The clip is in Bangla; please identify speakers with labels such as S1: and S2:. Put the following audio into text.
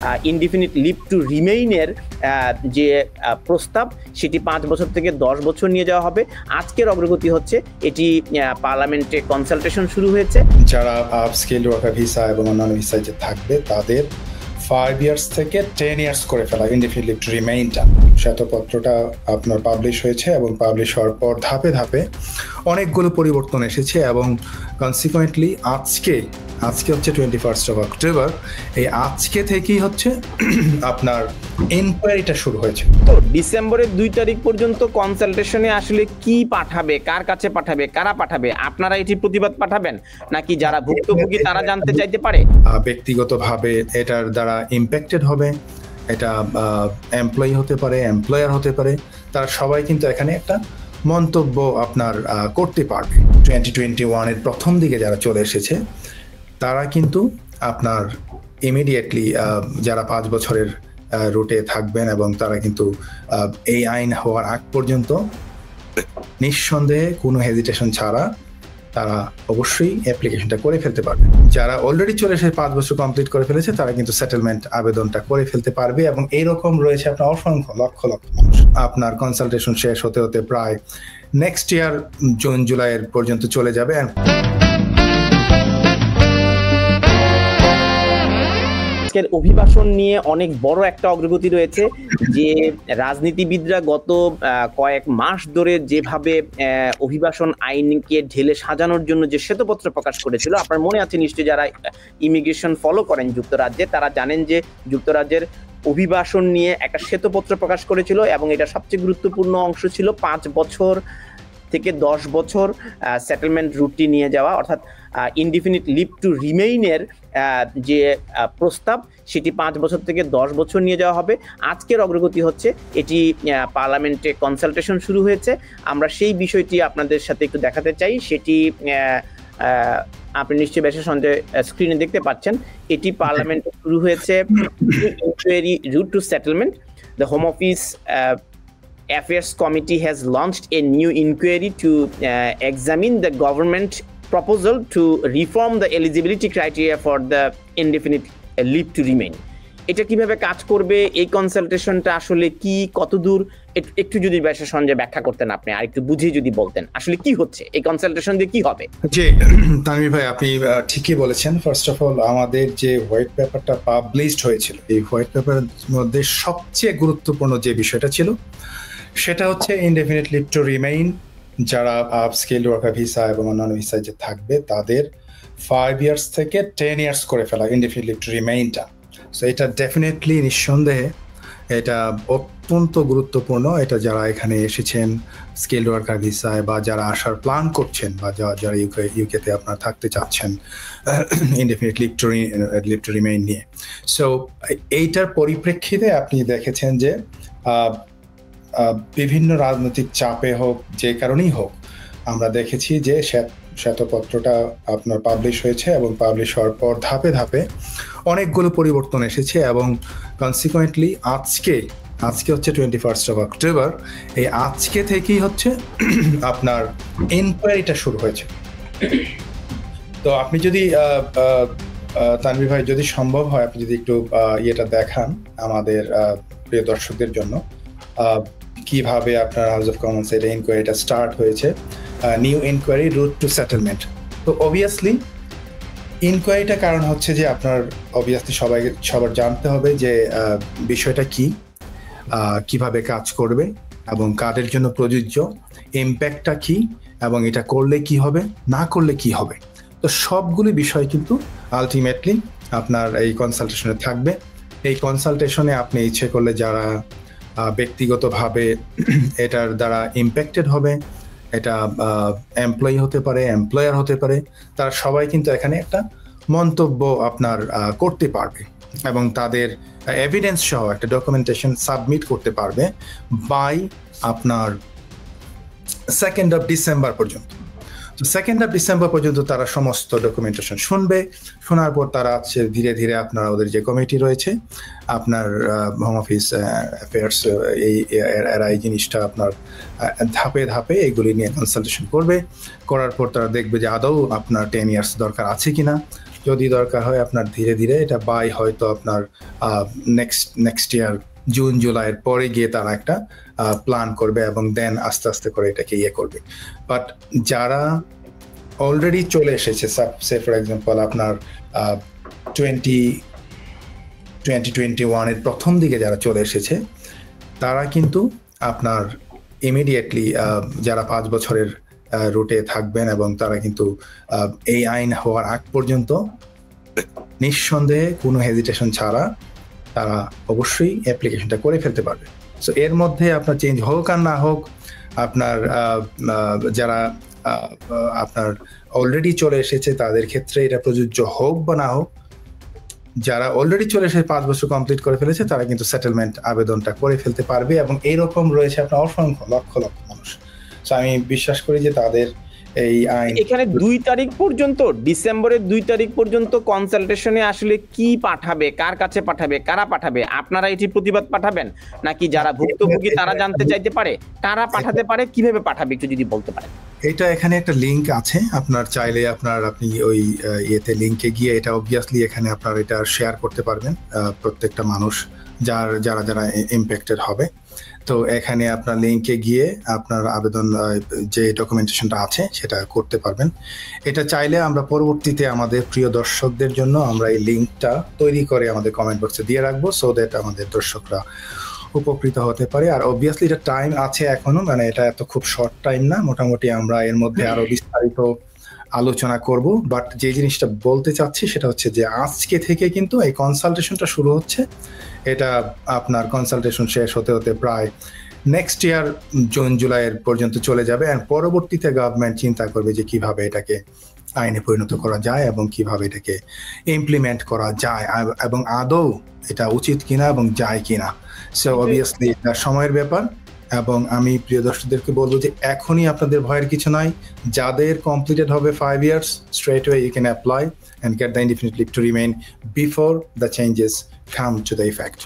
S1: ইনডিফিনিট লিভ টু রিমেইনের যে প্রস্তাব সেটি 5 বছর থেকে 10 বছর নিয়ে যাওয়া হবে। আজকের অগ্রগতি হচ্ছে এটি পার্লামেন্টে কনসালটেশন শুরু হয়েছে।
S2: যারা স্কিল ওয়ার্কার ভিসা এবং অন্যান্য ভিসায় যে থাকবে তাদের 5 ইয়ার্স থেকে 10 ইয়ার্স করে ফেলা ইনডিফিনিট লিভ টু রিমেইনটা শ্বেতপত্রটা আপনার পাবলিশ হয়েছে এবং পাবলিশ হওয়ার পর ধাপে ধাপে অনেকগুলো পরিবর্তন এসেছে এবং কনসিকুয়েন্টলি আজকে হচ্ছে 21 অক্টোবর। এই আজকে থেকেই হচ্ছে আপনার এনকোয়ারিটা শুরু হয়েছে।
S1: তো ডিসেম্বরের 2 তারিখ পর্যন্ত কনসালটেশনে আসলে কি পাঠাবে, কার কাছে পাঠাবে, কারা পাঠাবে? আপনারা এটি প্রতিবাদ পাঠাবেন নাকি যারা ভুক্তভোগী তারা জানতে চাইতে পারে?
S2: ব্যক্তিগতভাবে এটার দ্বারা ইম্প্যাক্টেড হবে, এটা এমপ্লয়ি হতে পারে, এমপ্লয়ার হতে পারে, তারা সবাই কিন্তু এখানে একটা মন্তব্য আপনার করতে পারবে। 2021 এর প্রথম দিকে যারা চলে এসেছে তারা কিন্তু আপনার ইমিডিয়েটলি যারা 5 বছরের রুটে থাকবেন এবং তারা কিন্তু এই আইন হওয়ার আগ পর্যন্ত নিঃসন্দেহে কোনো হেজিটেশন ছাড়া তারা অবশ্যই অ্যাপ্লিকেশনটা করে ফেলতে পারবে। যারা অলরেডি চলে এসে 5 বছর কমপ্লিট করে ফেলেছে তারা কিন্তু সেটেলমেন্ট আবেদনটা করে ফেলতে পারবে এবং এইরকম রয়েছে আপনার অসংখ্য লক্ষ লক্ষ মানুষ। আপনার কনসালটেশন শেষ হতে হতে প্রায় নেক্সট ইয়ার জুন জুলাইয়ের পর্যন্ত চলে যাবে।
S1: অভিবাসন নিয়ে অনেক বড় একটা অগ্রগতি রয়েছে যে রাজনীতিবিদরা গত কয়েক মাস ধরে যেভাবে অভিবাসন আইনকে ঢেলে সাজানোর জন্য যে শ্বেতপত্র প্রকাশ করেছিল, আপনার মনে আছে নিশ্চয়ই, যারা ইমিগ্রেশন ফলো করেন যুক্তরাজ্যে তারা জানেন যে যুক্তরাজ্যের অভিবাসন নিয়ে একটা শ্বেতপত্র প্রকাশ করেছিল এবং এটা সবচেয়ে গুরুত্বপূর্ণ অংশ ছিল 5 বছর থেকে 10 বছর সেটেলমেন্ট রুটটি নিয়ে যাওয়া, অর্থাৎ ইনডিফিনিট লিভ টু রিমেইনের যে প্রস্তাব সেটি 5 বছর থেকে 10 বছর নিয়ে যাওয়া হবে। আজকের অগ্রগতি হচ্ছে এটি পার্লামেন্টে কনসালটেশন শুরু হয়েছে। আমরা সেই বিষয়টি আপনাদের সাথে একটু দেখাতে চাই। সেটি আপনি নিশ্চয়ই বেশ সন্দেহ স্ক্রিনে দেখতে পাচ্ছেন। এটি পার্লামেন্টে শুরু হয়েছে। Inquiry route to settlement, the home office Affairs Committee has launched a new inquiry to examine the government proposal to reform the eligibility criteria for the indefinite leave to remain. এটা কিভাবে কাজ করবে, এই কনসালটেশনটা আসলে কি, কতদূর, একটু যদি বেশি সঞ্জয় ব্যাখ্যা করতেন আপনি, আর একটু বুঝিয়ে যদি বলতেন আসলে কি হচ্ছে, এই কনসালটেশন দিয়ে কি হবে।
S2: জি তানভীর ভাই, আপনি ঠিকই বলেছেন। ফার্স্ট অফ অল আমাদের যে হোয়াইট পেপারটা পাবলিশড হয়েছিল, এই হোয়াইট পেপারের মধ্যে সবচেয়ে গুরুত্বপূর্ণ যে বিষয়টা ছিল সেটা হচ্ছে ইনডেফিনিট লিভ টু রিমেইন। যারা স্কিল ওয়ার্কার ভিসা এবং অন্যান্য ভিসায় যে থাকবে তাদের 5 ইয়ার্স থেকে 10 ইয়ার্স করে ফেলা ইনডেফিনিট লিভ টু রিমেইনটা। সো এটা ডেফিনেটলি নিঃসন্দেহে এটা অত্যন্ত গুরুত্বপূর্ণ। এটা যারা এখানে এসেছেন স্কিল ওয়ার্কার ভিসায় বা যারা আসার প্ল্যান করছেন বা যারা ইউকেতে আপনারা থাকতে চাচ্ছেন ইনডেফিনিট লিভ টু রিমেইন নিয়ে। সো এইটার পরিপ্রেক্ষিতে আপনি দেখেছেন যে বিভিন্ন রাজনৈতিক চাপে হোক, যে কারণেই হোক, আমরা দেখেছি যে শ্বেতপত্রটা আপনার পাবলিশ হয়েছে এবং পাবলিশ হওয়ার পর ধাপে ধাপে অনেকগুলো পরিবর্তন এসেছে এবং কনসিকুয়েন্টলি আজকে হচ্ছে 21 অক্টোবর। এই আজকে থেকেই হচ্ছে আপনার এনকোয়ারিটা শুরু হয়েছে। তো আপনি যদি তানভীর ভাই, যদি সম্ভব হয় আপনি যদি একটু ইয়েটা দেখান আমাদের প্রিয় দর্শকদের জন্য, কিভাবে আপনার হাউস অফ কমন্স এর ইনকোয়ারিটা স্টার্ট হয়েছে, new inquiry route to settlement. তো অবভিয়াসলি ইনকোয়ারিটা কারণ হচ্ছে যে আপনার অবভিয়াসলি সবার জানতে হবে যে বিষয়টা কি, কিভাবে কাজ করবে এবং কাদের জন্য প্রযোজ্য, ইম্প্যাক্টটা কি এবং এটা করলে কি হবে, না করলে কি হবে। তো সবগুলি বিষয় কিন্তু আলটিমেটলি আপনার এই কনসালটেশনে থাকবে। এই কনসালটেশনে আপনি ইচ্ছে করলে যারা ব্যক্তিগতভাবে এটার দ্বারা ইম্প্যাক্টেড হবে, এটা এমপ্লয়ি হতে পারে, এমপ্লয়ার হতে পারে, তারা সবাই কিন্তু এখানে একটা মন্তব্য আপনার করতে পারবে এবং তাদের এভিডেন্স সহ একটা ডকুমেন্টেশন সাবমিট করতে পারবে বাই আপনার 2nd ডিসেম্বর পর্যন্ত। তো 2nd ডিসেম্বর পর্যন্ত তারা সমস্ত ডকুমেন্টেশন শুনবে। শোনার পর তারা ধীরে ধীরে আপনার ওদের যে কমিটি রয়েছে আপনার হোম অফিস অ্যাফেয়ার্স, এরা এই জিনিসটা আপনার ধাপে ধাপে এগুলি নিয়ে কনসালটেশন করবে। করার পর তারা দেখবে যে আদৌ আপনার 10 ইয়ার্স দরকার আছে কিনা। যদি দরকার হয় আপনার ধীরে ধীরে এটা বাই হয়তো আপনার নেক্সট ইয়ার জুন জুলাইয়ের পরে গিয়ে তারা একটা প্ল্যান করবে এবং দেন আস্তে আস্তে করে এটাকে করবে। বাট যারা অলরেডি চলে এসেছে, সে ফর এক্সাম্পল আপনার 2021 এর প্রথম দিকে যারা চলে এসেছে তারা কিন্তু আপনার ইমিডিয়েটলি যারা 5 বছরের রুটে থাকবেন এবং তারা কিন্তু এই আইন হওয়ার আগ পর্যন্ত নিঃসন্দেহে কোনো হেজিটেশন ছাড়া তারা অবশ্যই অ্যাপ্লিকেশনটা করে ফেলতে পারবে। সো এর মধ্যে আপনার চেঞ্জ হোক আর না হোক, আপনার যারা আপনার অলরেডি চলে এসেছে তাদের ক্ষেত্রে এটা প্রযোজ্য হোক বা না হোক, যারা অলরেডি চলে এসে 5 বছর কমপ্লিট করে ফেলেছে তারা কিন্তু সেটেলমেন্ট আবেদনটা করে ফেলতে পারবে এবং এইরকম রয়েছে আপনার অসংখ্য লক্ষ লক্ষ মানুষ। সো আমি বিশ্বাস করি যে তাদের এই আইন
S1: এখানে 2 তারিখ পর্যন্ত, ডিসেম্বরের 2 তারিখ পর্যন্ত কনসালটেশনে আসলে কি পাঠাবে, কার কাছে পাঠাবে, কারা পাঠাবে? আপনারা এটি প্রতিবাদ পাঠাবেন নাকি যারা ভুক্তভোগী তারা জানতে চাইতে পারে কারা পাঠাতে পারে, কিভাবে পাঠাবে একটু যদি বলতে পারেন?
S2: এটা এখানে একটা লিংক আছে, আপনার চাইলে আপনি ওই ইয়েতে লিংকে গিয়ে এটা অবভিয়াসলি এখানে আপনার এটা শেয়ার করতে পারবেন প্রত্যেকটা মানুষ যারা ইম্প্যাক্টেড হবে। তো এখানে আপনার লিংকে গিয়ে আপনার আবেদন যে ডকুমেন্টেশনটা আছে সেটা করতে পারবেন। এটা চাইলে আমরা পরবর্তীতে আমাদের প্রিয় দর্শকদের জন্য আমরা এই লিংকটা তৈরি করে আমাদের কমেন্ট বক্সে দিয়ে রাখবো, সো দ্যাট আমাদের দর্শকরা উপকৃত হতে পারে। আর অবভিয়াসলি এটা টাইম আছে এখনো, মানে এটা এত খুব শর্ট টাইম না, মোটামুটি আমরা এর মধ্যে আরো বিস্তারিত আলোচনা করব। বাট যে জিনিসটা বলতে চাচ্ছি সেটা হচ্ছে যে আজকে থেকে কিন্তু এই কনসালটেশনটা শুরু হচ্ছে। এটা আপনার কনসালটেশন শেষ হতে হতে প্রায় নেক্সট ইয়ার জুন জুলাইয়ের পর্যন্ত চলে যাবে। আর পরবর্তীতে গভর্নমেন্ট চিন্তা করবে যে কিভাবে এটাকে আইনে পরিণত করা যায় এবং কিভাবে এটাকে ইমপ্লিমেন্ট করা যায় এবং আদৌ এটা উচিত কিনা এবং যায় কিনা। সো অবভিয়াসলি এটা সময়ের ব্যাপার এবং আমি প্রিয় দর্শকদেরকে বলবো যে এখনই আপনাদের ভয়ের কিছু নাই। যাদের কমপ্লিটেড হবে 5 years, straight away you can apply and get the indefinite leave to remain before the changes come to the effect.